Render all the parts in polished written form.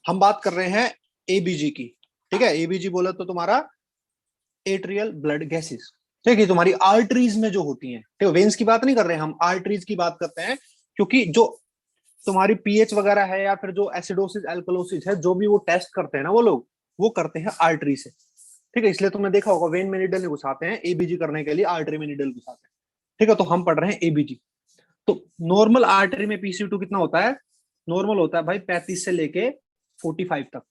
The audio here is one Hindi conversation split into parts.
हम बात कर रहे हैं एबीजी की। ठीक है, एबीजी बोला तो तुम्हारा एट्रियल ब्लड गैसेस। ठीक है, तुम्हारी आर्टरीज में जो होती हैं, ठीक है, वेन्स की बात नहीं कर रहे हैं हम, आर्टरीज की बात करते हैं। क्योंकि जो तुम्हारी पीएच वगैरह है या फिर जो एसिडोसिस एल्कलोसिस है, जो भी वो टेस्ट करते हैं ना वो लोग, वो करते हैं आर्टरी से। ठीक है, इसलिए तुमने देखा होगा वेन में नीडल घुसाते हैं, एबीजी करने के लिए आर्टरी में नीडल घुसाते हैं। ठीक है, तो हम पढ़ रहे हैं एबीजी। तो नॉर्मल आर्टरी में पीसी2 कितना होता है? नॉर्मल होता है भाई 35 से लेके 45 तक।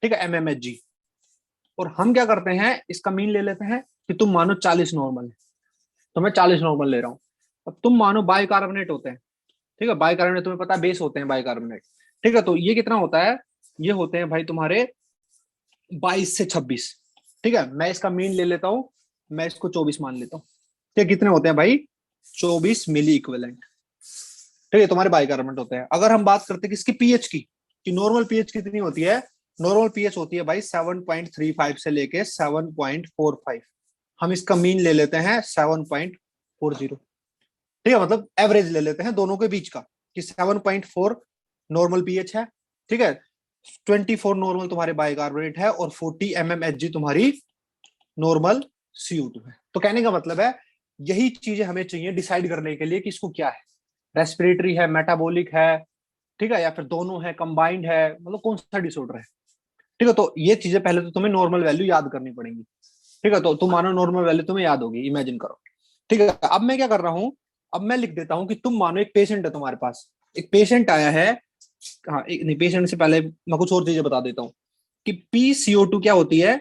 ठीक है, एमएमएचजी। और हम क्या करते हैं, इसका मीन ले लेते हैं कि तुम मानो 40 नॉर्मल है, तो मैं 40 नॉर्मल ले रहा हूं। अब तुम मानो बाइकार्बोनेट होते हैं। ठीक है, बाइकार्बोनेट तुम्हें पता है बेस होते हैं बाइकार्बोनेट। ठीक है, तो ये कितना होता है? ये होते हैं भाई तुम्हारे 22 से 26। ठीक है, मैं इसका मीन ले लेता हूं, मैं इसको 24 मान लेता हूँ। ठीक है, कितने होते हैं भाई? 24 मिली इक्विवेलेंट। ठीक है, तुम्हारे बाइकार्बोनेट होते हैं। अगर हम बात करते हैं किसकी, पीएच की, कि नॉर्मल पीएच कितनी होती है? नॉर्मल पीएच होती है भाई 7.35 से लेके 7.45। हम इसका मीन ले लेते हैं 7.40। ठीक है, मतलब एवरेज ले लेते हैं दोनों के बीच का, कि 7.4 नॉर्मल पीएच है। ठीक है, 24 नॉर्मल तुम्हारे बाइकार्बोनेट है, और 40 mmHg तुम्हारी नॉर्मल CO2 है। तो कहने का मतलब है, यही चीजें हमें चाहिए डिसाइड करने के लिए कि इसको क्या है, रेस्पिरेटरी है, मेटाबॉलिक है, ठीक है, या फिर दोनों है, कंबाइंड है, मतलब कौन सा डिसऑर्डर है। ठीक है, तो ये चीजें पहले तो तुम्हें नॉर्मल वैल्यू याद करनी पड़ेंगी। ठीक है, तो तुम मानो नॉर्मल वैल्यू तुम्हें याद होगी, इमेजिन करो। ठीक है, अब मैं क्या कर रहा हूं, अब मैं लिख देता हूं कि तुम मानो एक पेशेंट है तुम्हारे पास, एक पेशेंट आया है। हाँ, नहीं, पेशेंट से पहले मैं कुछ और चीजें बता देता हूँ कि PCO2 क्या होती है।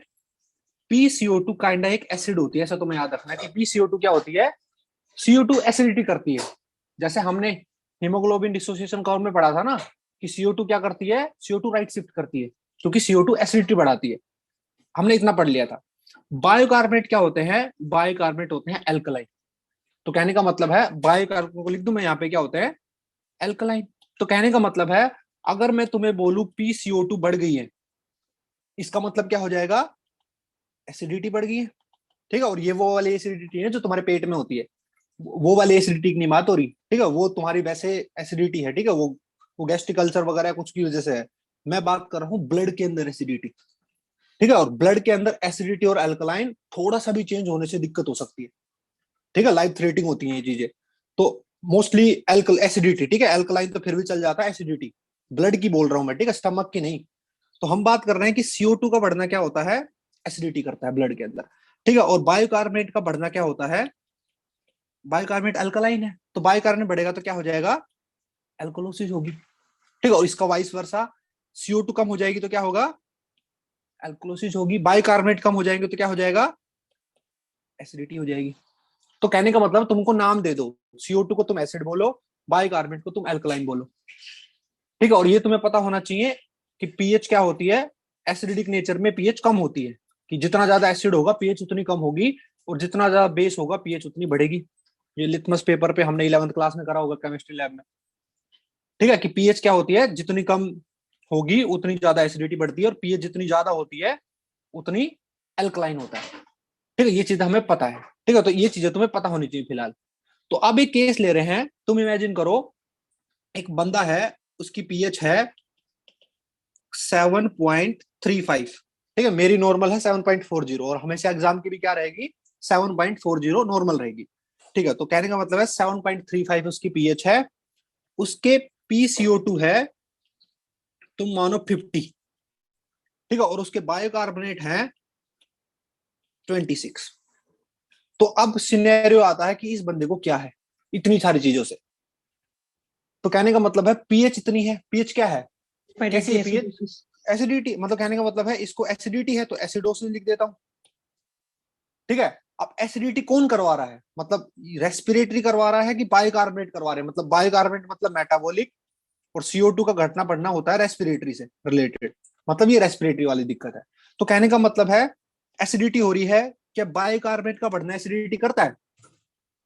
PCO2 काइंड एक एसिड होती है, ऐसा तुम्हें याद रखना है कि PCO2 क्या होती है। CO2 एसिडिटी करती है। जैसे हमने हीमोग्लोबिन डिसोसिएशन कर्व में पढ़ा था ना, कि CO2 क्या करती है, CO2 राइट शिफ्ट करती है, क्योंकि CO2 एसिडिटी बढ़ाती है। हमने इतना पढ़ लिया था। बायोकार्बोनेट क्या होते हैं? बायोकार्बोनेट होते हैं एल्कलाइन। तो कहने का मतलब है, बायोकार्बोनेट को लिख दूं मैं यहाँ पे, क्या होते हैं? एल्कलाइन। तो कहने का मतलब है, अगर मैं तुम्हें बोलूं PCO2 बढ़ गई है, इसका मतलब क्या हो जाएगा? एसिडिटी बढ़ गई है। ठीक है, और ये वो वाली एसिडिटी है जो तुम्हारे पेट में होती है, वो वाली एसिडिटी की नहीं बात हो रही। ठीक है, वो तुम्हारी वैसे एसिडिटी है। ठीक है, वो गैस्ट्रिक अल्सर वगैरह कुछ की वजह से है। मैं बात कर रहा हूँ ब्लड के अंदर एसिडिटी। ठीक है, और ब्लड के अंदर एसिडिटी और अल्कलाइन थोड़ा सा भी चेंज होने से दिक्कत हो सकती है। ठीक है, लाइफ थ्रेटिंग होती है ये चीजें। तो मोस्टली एल्कल एसिडिटी, ठीक है, अल्कलाइन तो फिर भी चल जाता है, एसिडिटी ब्लड की बोल रहा हूं मैं, ठीक है, स्टमक की नहीं। तो हम बात कर रहे हैं कि CO2 का बढ़ना क्या होता है? एसिडिटी करता है ब्लड के अंदर। ठीक है, और बायोकार्बोनेट का बढ़ना क्या होता है? बायोकार्बोनेट अल्कलाइन है, तो बायोकार्बोनेट बढ़ेगा तो क्या हो जाएगा? एल्कोलोसिस होगी। ठीक है, और इसका वाइस वर्सा, CO2 कम हो जाएगी तो क्या होगा? एल्कोलोसिस होगी। बाइकार्बोनेट कम हो जाएंगे तो क्या हो जाएगा? एसिडिटी हो जाएगी। तो कहने का मतलब, तुमको नाम दे दो, CO2 को तुम एसिड बोलो, बाइकार्बोनेट को तुम एल्कलाइन बोलो। ठीक है, और ये तुम्हें पता होना चाहिए कि पीएच क्या होती है। एसिडिक नेचर में पीएच कम होती है, कि जितना ज्यादा एसिड होगा पीएच उतनी कम होगी, और जितना ज्यादा बेस होगा पीएच उतनी बढ़ेगी। ये लिटमस पेपर पे हमने 11th क्लास में करा होगा केमिस्ट्री लैब में। ठीक है, कि पीएच क्या होती है, जितनी कम होगी उतनी ज्यादा एसिडिटी बढ़ती है, और पीएच जितनी ज्यादा होती है उतनी एल्कलाइन होता है। ठीक है, ये चीज हमें पता है। ठीक है, तो ये चीजें तुम्हें पता होनी चाहिए फिलहाल। तो अब एक केस ले रहे हैं, तुम इमेजिन करो, एक बंदा है, उसकी पीएच है 7.35। ठीक है, मेरी नॉर्मल है 7.40, और हमेशा एग्जाम की भी क्या रहेगी? 7.40 नॉर्मल रहेगी। ठीक है, तो कहने का मतलब है 7.35 उसकी पीएच है, उसके PCO2 है, तुम मानो 50। ठीक है, और उसके बायोकार्बोनेट है 26। तो अब सिनेरियो आता है कि इस बंदे को क्या है इतनी सारी चीजों से। तो कहने का मतलब है पीएच इतनी है, पीएच क्या है, कैसी है पीएच? एसिडिटी। मतलब कहने का मतलब है, इसको एसिडिटी है तो एसिडोसिस लिख देता हूं। ठीक है, अब एसिडिटी कौन करवा रहा है? मतलब रेस्पिरेटरी करवा रहा है कि बायोकार्बोनेट करवा रहे हैं? मतलब बायोकार्बोनेट मतलब मेटाबॉलिक, और CO2 का घटना बढ़ना होता है रेस्पिरेटरी से रिलेटेड। मतलब ये रेस्पिरेटरी वाली दिक्कत है। तो कहने का मतलब है, एसिडिटी हो रही है, क्या बायोकार्बोनेट का बढ़ना एसिडिटी करता है?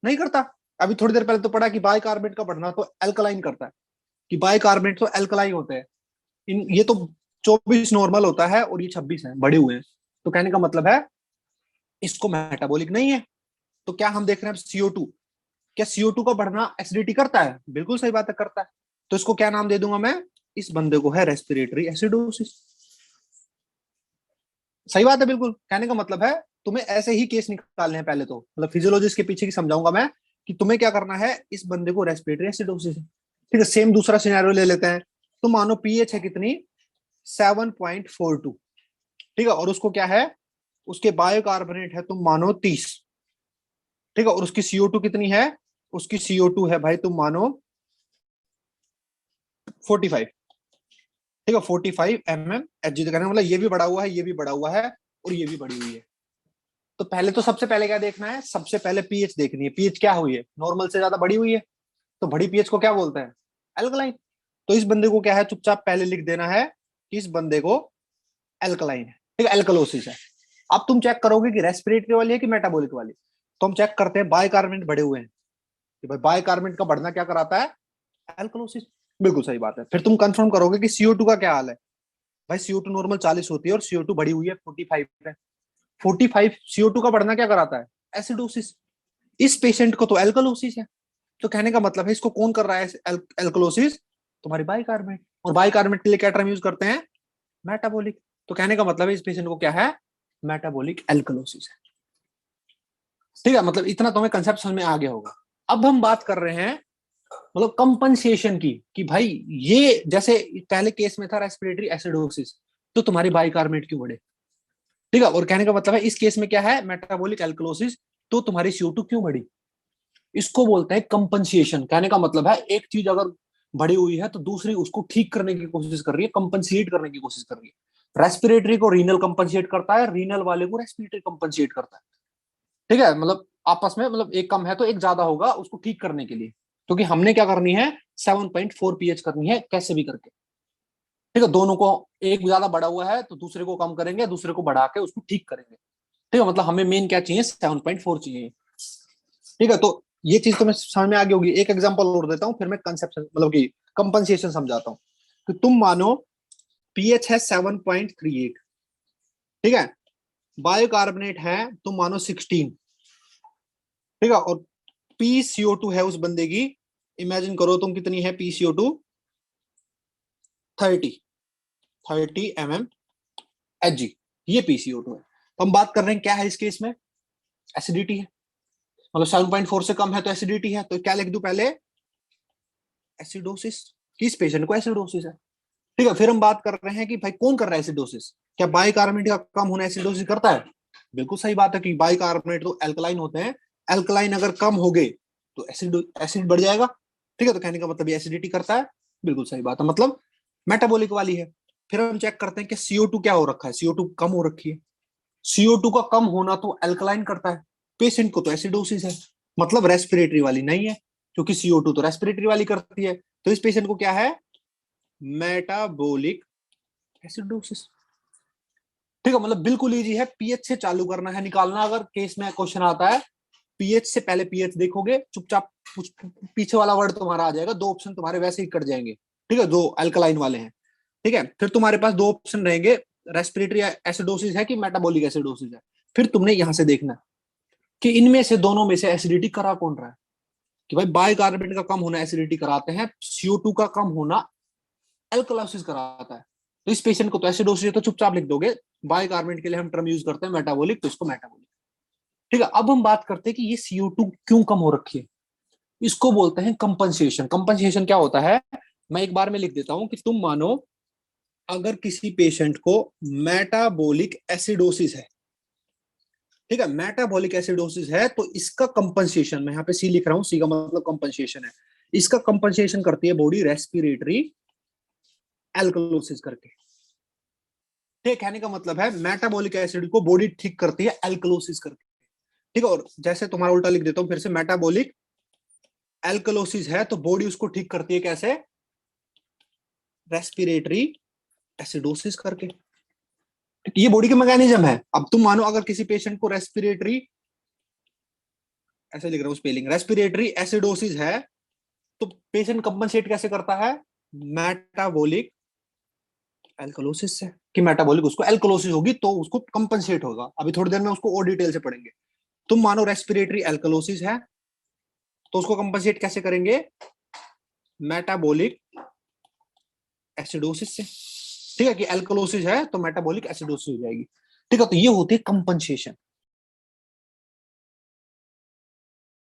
नहीं करता। अभी थोड़ी देर पहले तो पढ़ा कि बायोकार्बोनेट का बढ़ना तो एल्कलाइन करता है, कि बायोकार्बोनेट तो एल्कलाइन होते हैं। इन ये तो 24 नॉर्मल होता है, और ये 26 है, बढ़े हुए हैं। तो कहने का मतलब है, इसको मेटाबॉलिक नहीं है। तो क्या हम देख रहे हैं CO2, क्या CO2 का बढ़ना एसिडिटी करता है? बिल्कुल सही बात है, करता है। तो इसको क्या नाम दे दूंगा मैं? इस बंदे को है रेस्पिरेटरी एसिडोसिस। सही बात है बिल्कुल। कहने का मतलब है तुम्हें ऐसे ही केस निकालने हैं पहले तो, मतलब फिजियोलॉजिस्ट के पीछे की समझाऊंगा मैं कि तुम्हें क्या करना है, इस बंदे को रेस्पिरेटरी एसिडोसिस है। ठीक है, सेम दूसरा सिनेरियो ले लेते हैं। तो मानो पीएच है कितनी, 7.42। ठीक है, और उसको क्या है, उसके बायोकार्बोनेट है तुम मानो 30। ठीक है, और उसकी CO2 कितनी है, उसकी CO2 है भाई तुम मानो 45। ठीक है, 45 mmHg। तो कहने का मतलब ये भी बढ़ा हुआ है, ये भी बढ़ा हुआ है, और ये भी बढ़ी हुई है। तो पहले तो सबसे पहले क्या देखना है, सबसे पहले पीएच देखनी है। पीएच क्या हुई है, नॉर्मल से ज्यादा बढ़ी हुई है। तो बड़ी पीएच को क्या बोलते हैं, एल्कलाइन। तो इस बंदे को क्या है, चुपचाप पहले लिख देना है कि इस बंदे को एल्कलाइन है। ठीक है, एल्कलोसिस है। अब तुम चेक करोगे कि रेस्पिरेटरी वाली है कि मेटाबॉलिक वाली। तो हम चेक करते हैं, बाइकार्बोनेट बढ़े हुए हैं कि भाई बाइकार्बोनेट का बढ़ना क्या कराता है, एल्कलोसिस। बिल्कुल सही बात है। फिर तुम कंफर्म करोगे कि CO2 का क्या हाल है। भाई CO2 नॉर्मल 40 होती है और CO2 बढ़ी हुई है 45 है। 45 CO2 का बढ़ना क्या कराता है, एसिडोसिस। इस पेशेंट को तो एल्कलोसिस है। तो कहने का मतलब है इसको कौन कर रहा है एल्कलोसिस, तुम्हारी बाइकार्बोनेट। और बाइकार्बोनेट के लिए क्या टर्म यूज करते हैं, मेटाबॉलिक। तो कहने का मतलब है इस पेशेंट को क्या है, मेटाबॉलिक एल्कलोसिस है। ठीक है, मतलब इतना तुम्हें कंसेप्ट समझ में आ गया होगा। अब हम बात कर रहे हैं मतलब कंपनसेशन की, कि भाई ये जैसे पहले केस में था रेस्पिरेटरी एसिडोसिस, तो तुम्हारी बाइकार्बोनेट क्यों बढ़े। ठीक है, और कहने का मतलब है इस केस में क्या है, मेटाबॉलिक एल्कलोसिस, तो तुम्हारी CO2 क्यों बढ़ी। इसको बोलते हैं कंपनसेशन। कहने का मतलब है एक चीज अगर बढ़ी हुई है तो दूसरी उसको ठीक करने की कोशिश कर रही है, कंपनसेट करने की कोशिश कर रही है। रेस्पिरेटरी को रीनल कंपनसेट करता है, रीनल वाले को रेस्पिरेटरी कंपनसेट करता है। ठीक है, मतलब आपस में, मतलब एक कम है तो एक ज्यादा होगा उसको ठीक करने के लिए। क्योंकि हमने क्या करनी है, 7.4 पीएच करनी है कैसे भी करके। ठीक है, दोनों को, एक ज्यादा बढ़ा हुआ है तो दूसरे को कम करेंगे, दूसरे को बढ़ा के उसको ठीक करेंगे। ठीक है, मतलब हमें मेन क्या चाहिए, 7.4 चाहिए। ठीक है, तो ये चीज तुम्हें समझ में आ गई होगी। एक एग्जांपल और देता हूँ, फिर मैं कंसेप्ट मतलब कि कंपनसेशन समझाता हूँ। तो तुम मानो पीएच है 7.38। ठीक है, बायोकार्बोनेट है तुम मानो 16। ठीक है, और PCO2 है उस बंदे की, इमेजिन करो तुम कितनी है PCO2, 30 mmHg। ये PCO2 है। तो हम बात कर रहे हैं क्या है इस केस में, एसिडिटी है। मतलब 7.4 से कम है तो एसिडिटी है। तो क्या लिख दूं पहले, एसिडोसिस। किस पेशेंट को एसिडोसिस है। ठीक है, फिर हम बात कर रहे हैं कि भाई कौन कर रहा है एसिडोसिस, क्या बाइकार्बोनेट का कम होना एसिडोसिस करता है। बिल्कुल सही बात है कि बाइकार्बोनेट तो एल्कलाइन होते हैं, एल्कलाइन अगर कम हो गए तो एसिड बढ़ जाएगा। ठीक है, तो कहने का मतलब ये एसिडिटी करता है। बिल्कुल सही बात है, मतलब मेटाबॉलिक वाली है। फिर हम चेक करते हैं कि CO2 क्या हो रखा है, CO2 कम हो रखी है। CO2 का कम होना तो एल्कलाइन करता है, पेशेंट को तो एसिडोसिस है। मतलब रेस्पिरेटरी वाली नहीं है, क्योंकि CO2 तो रेस्पिरेटरी वाली करती है। तो इस पेशेंट को क्या है, मेटाबॉलिक एसिडोसिस। ठीक है, मतलब बिल्कुल इजी है, पीएच से चालू करना है निकालना। अगर केस में क्वेश्चन आता है, पीएच से पहले पीएच देखोगे चुपचाप, पीछे वाला वर्ड तुम्हारा आ जाएगा, दो ऑप्शन तुम्हारे वैसे ही कट जाएंगे। ठीक है, दो अल्कलाइन वाले हैं। ठीक है, फिर तुम्हारे पास दो ऑप्शन रहेंगे, रेस्पिरेटरी एसिडोसिस है कि मेटाबॉलिक एसिडोसिस है। फिर तुमने यहां से देखना कि इनमें से दोनों में से एसिडिटी करा कौन रहा है। कि भाई बाइकार्बोनेट का कम होना एसिडिटी कराते हैं, CO2 का कम होना एल्कलासिस कराता है। तो इस पेशेंट को तो एसिडोसिस है, तो चुपचाप लिख दोगे। बाइकार्बोनेट के लिए हम टर्म यूज करते हैं मेटाबॉलिक, तो इसको मेटाबॉलिक। ठीक है, अब हम बात करते हैं कि ये CO2 क्यों कम हो रखी है। इसको बोलते हैं कंपनसेशन। कंपनसेशन क्या होता है, मैं एक बार में लिख देता हूं कि तुम मानो अगर किसी पेशेंट को मेटाबॉलिक एसिडोसिस है। ठीक है, मेटाबॉलिक एसिडोसिस है तो इसका कंपनसेशन, मैं यहाँ पे सी लिख रहा हूं, सी का मतलब कंपनसेशन है। इसका कंपनसेशन करती है बॉडी रेस्पिरेटरी एल्कलोसिस करके। ठीक, कहने का मतलब है मेटाबॉलिक एसिड को बॉडी ठीक करती है एल्कलोसिस करके। ठीक है, और जैसे तुम्हारा उल्टा लिख देता हूं फिर से, मेटाबॉलिक एल्कलोसिस है तो बॉडी उसको ठीक करती है कैसे, रेस्पिरेटरी एसिडोसिस करके। ये बॉडी का मैकेनिज्म है। अब तुम मानो अगर किसी पेशेंट को रेस्पिरेटरी, ऐसे लिख रहा हूं स्पेलिंग, रेस्पिरेटरी एसिडोसिस है, तो पेशेंट कंपनसेट कैसे करता है, मेटाबॉलिक एल्कलोसिस से। कि मेटाबॉलिक उसको एल्कलोसिस होगी तो उसको कंपनसेट होगा। अभी थोड़ी देर में उसको और डिटेल से पढ़ेंगे। तुम मानो रेस्पिरेटरी एल्कलोसिस है तो उसको कंपनसेट कैसे करेंगे, मेटाबॉलिक एसिडोसिस से। ठीक है, कि एल्कलोसिस है तो मेटाबॉलिक एसिडोसिस हो जाएगी। ठीक है, तो ये होती है कंपनसेशन।